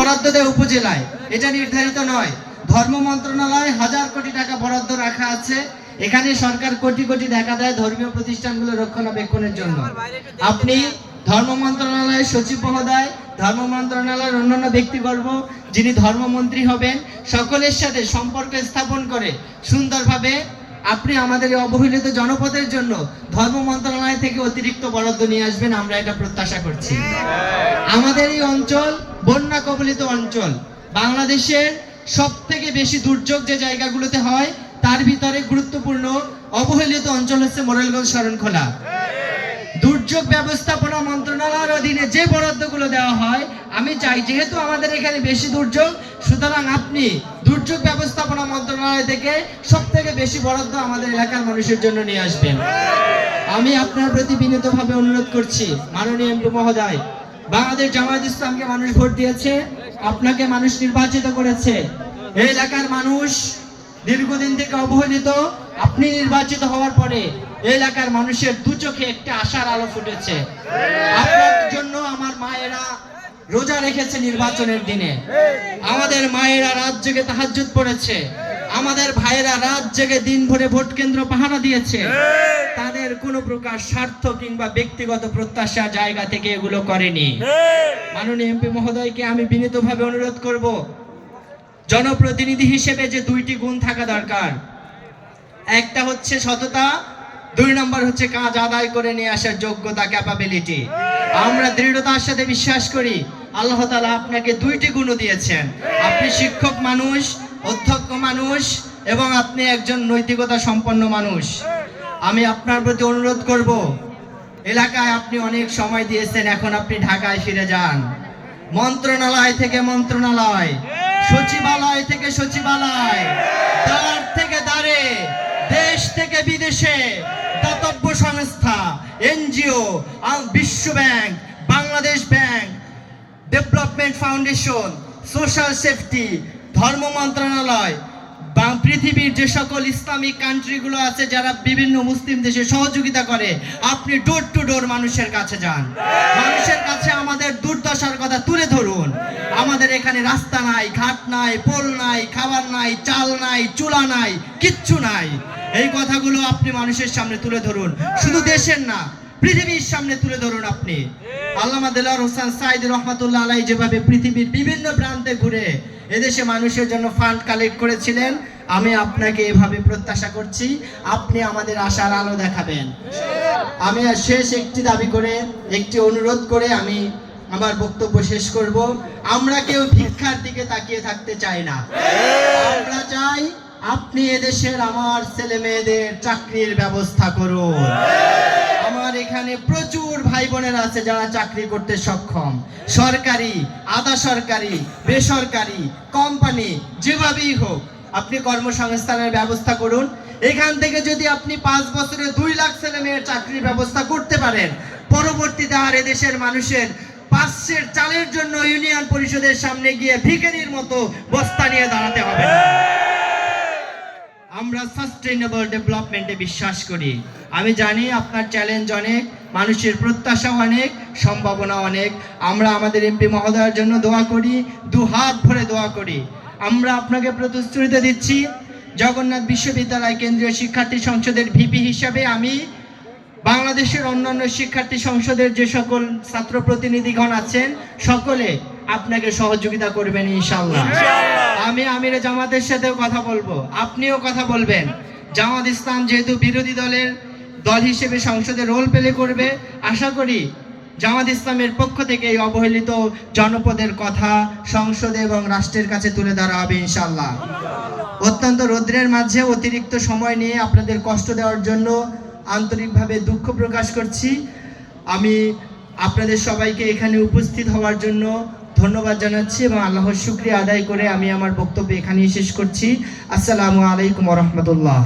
বরাদ্দ দেয় উপজেলায়, এটা নির্ধারিত নয়। ধর্ম মন্ত্রণালয় 1000 কোটি টাকা বরাদ্দ রাখা আছে, এখানে সরকার কোটি কোটি টাকা দেয় ধর্মীয় প্রতিষ্ঠানগুলো রক্ষণাবেক্ষণের জন্য। আপনি ধর্ম মন্ত্রণালয়ের সচিব মহোদয়, ধর্ম মন্ত্রণালয়ের অন্যান্য ব্যক্তিবর্গ যিনি ধর্মমন্ত্রী হবেন, সকলের সাথে সম্পর্ক স্থাপন করে সুন্দরভাবে আপনি আমাদের এই অবহেলিত জনপদের জন্য ধর্ম মন্ত্রণালয় থেকে অতিরিক্ত বরাদ্দ নিয়ে আসবেন, আমরা এটা প্রত্যাশা করছি। আমাদের এই অঞ্চল বন্যা কবলিত অঞ্চল, বাংলাদেশের সবথেকে বেশি দুর্যোগ যে জায়গাগুলোতে হয় তার ভিতরে গুরুত্বপূর্ণ অবহেলিত অঞ্চল হচ্ছে মোরেলগঞ্জ শরণখোলা। দুর্যোগ ব্যবস্থাপনা মন্ত্রণালয়ের অধীনে যে বরাদ্দগুলো দেওয়া হয়, আমি চাই যেহেতু আমাদের এখানে বেশি দুর্যোগ, সুতরাং আপনি দুর্যোগ ব্যবস্থাপনা মন্ত্রণালয় থেকে সবথেকে বেশি বরাদ্দ আমাদের এলাকার মানুষের জন্য নিয়ে আসবেন। আমি আপনার প্রতি বিনীতভাবে অনুরোধ করছি, মাননীয় এমপি মহোদয়, বাংলাদেশ জামায়াত ইসলামকে মানুষ ভোট দিয়েছে, আপনাকে মানুষ নির্বাচিত করেছে। এই এলাকার মানুষ দীর্ঘদিন থেকে অবহেলিত, আপনি নির্বাচিত হওয়ার পরে এলাকার মানুষের দু চোখে একটা আশার আলো ফুটেছে। আপনার জন্য আমার মায়েরা রোজা রেখেছে নির্বাচনের দিনে, আমাদের মায়েরা রাত জেগে তাহাজ্জুদ পড়েছে, আমাদের ভাইয়েরা রাত জেগে দিন ভরে ভোট কেন্দ্র পাহারা দিয়েছে। তাদের কোনো প্রকার স্বার্থ কিংবা ব্যক্তিগত প্রত্যাশা জায়গা থেকে এগুলো করেনি। মাননীয় এমপি মহোদয়কে আমি বিনীতভাবে অনুরোধ করব, জনপ্রতিনিধি হিসেবে যে দুইটি গুণ থাকা দরকার, একটা হচ্ছে সততা, 2 নম্বর হচ্ছে কাজ আদায় করে নিয়ে আসার যোগ্যতা, ক্যাপাবিলিটি। আমরা দৃঢ়তার সাথে বিশ্বাস করি আল্লাহ তাআলা আপনাকে 2টি গুণ দিয়েছেন। আপনি শিক্ষক মানুষ, অধ্যক্ষ মানুষ এবং আপনি একজন নৈতিকতা সম্পন্ন মানুষ। আমি আপনার প্রতি অনুরোধ করব, এলাকায় আপনি অনেক সময় দিয়েছেন, এখন আপনি ঢাকায় ফিরে যান। মন্ত্রণালয় থেকে মন্ত্রণালয়, সচিবালয় থেকে সচিবালয়, দ্বার থেকে দ্বারে, দেশ থেকে বিদেশে, দাতব্য সংস্থা, এনজিও, বিশ্ব bank, Bangladesh bank, development foundation, social safety, ধর্ম মন্ত্রণালয়, পৃথিবীর যে সকল ইসলামিক কান্ট্রিগুলো আছে যারা বিভিন্ন মুসলিম দেশে সহযোগিতা করে, আপনি ডোর টু ডোর মানুষের কাছে যান, মানুষের কাছে আমাদের দুর্দশার কথা তুলে ধরুন। আমাদের এখানে রাস্তা নাই, ঘাট নাই, পোল নাই, খাবার নাই, চাল নাই, চুলা নাই, কিচ্ছু নাই। এই কথাগুলো আপনি মানুষের সামনে তুলে ধরুন, শুধু দেশের না, পৃথিবীর সামনে তুলে ধরুন। আপনি আল্লামা দেলোয়ার হোসেন সাঈদী রহমাতুল্লাহ আলাইহি যেভাবে পৃথিবীর বিভিন্ন প্রান্তে ঘুরে এদেশে মানুষের জন্য ফান্ড কালেক্ট করেছিলেন, আমি আপনাকে এভাবে প্রত্যাশা করছি আপনি আমাদের আশার আলো দেখাবেন। আমি শেষ একটি দাবি করে, একটি অনুরোধ করে আমি আমার বক্তব্য শেষ করব। আমরা কেউ ভিক্ষার দিকে তাকিয়ে থাকতে চাই না, আমরা চাই আপনি এদেশের আমার ছেলে মেয়েদের চাকরির ব্যবস্থা করুন। আমার এখানে প্রচুর ভাই বোনেরা আছে যারা চাকরি করতে সক্ষম, সরকারি, আধা সরকারি, বেসরকারি, কোম্পানি, যেভাবেই হোক আপনি কর্মসংস্থানের ব্যবস্থা করুন। এখান থেকে যদি আপনি 5 বছরে 2 লাখ ছেলে মেয়ের চাকরির ব্যবস্থা করতে পারেন, পরবর্তীতে আর এদেশের মানুষের 5 সের চালের জন্য ইউনিয়ন পরিষদের সামনে গিয়ে ভিখারির মতো বস্তা নিয়ে দাঁড়াতে হবে না। আমরা সাস্টেইনেবল ডেভেলপমেন্টে বিশ্বাস করি। আমি জানি আপনার চ্যালেঞ্জ অনেক, মানুষের প্রত্যাশা অনেক, সম্ভাবনা অনেক। আমরা আমাদের এমপি মহোদয়ের জন্য দোয়া করি, 2 হাত ভরে দোয়া করি। আমরা আপনাকে প্রতিশ্রুতি দিচ্ছি, জগন্নাথ বিশ্ববিদ্যালয় কেন্দ্রীয় শিক্ষার্থী সংসদের ভিপি হিসাবে আমি বাংলাদেশের অন্যান্য শিক্ষার্থী সংসদের যে সকল ছাত্র প্রতিনিধিগণ আছেন সকলে আপনাকে সহযোগিতা করবেন ইনশাআল্লাহ। আমি আমিরে জামাতের সাথেও কথা বলবো, আপনিও কথা বলবেন। জামাত ইসলাম যেহেতু বিরোধী দল হিসেবে সংসদে রোল প্লে করবে, আশা করি জামাত ইসলামের পক্ষ থেকে এই অবহেলিত জনপদের কথা সংসদে এবং রাষ্ট্রের কাছে তুলে ধরা হবে ইনশাআল্লাহ। অত্যন্ত রৌদ্রের মাঝে অতিরিক্ত সময় নিয়ে আপনাদের কষ্ট দেওয়ার জন্য আন্তরিকভাবে দুঃখ প্রকাশ করছি। আমি আপনাদের সবাইকে এখানে উপস্থিত হওয়ার জন্য ধন্যবাদ জানাচ্ছি এবং আল্লাহর শুকরিয়া আদায় করে আমি আমার বক্তব্য এখানেই শেষ করছি। আসসালামু আলাইকুম ওয়া রাহমাতুল্লাহ।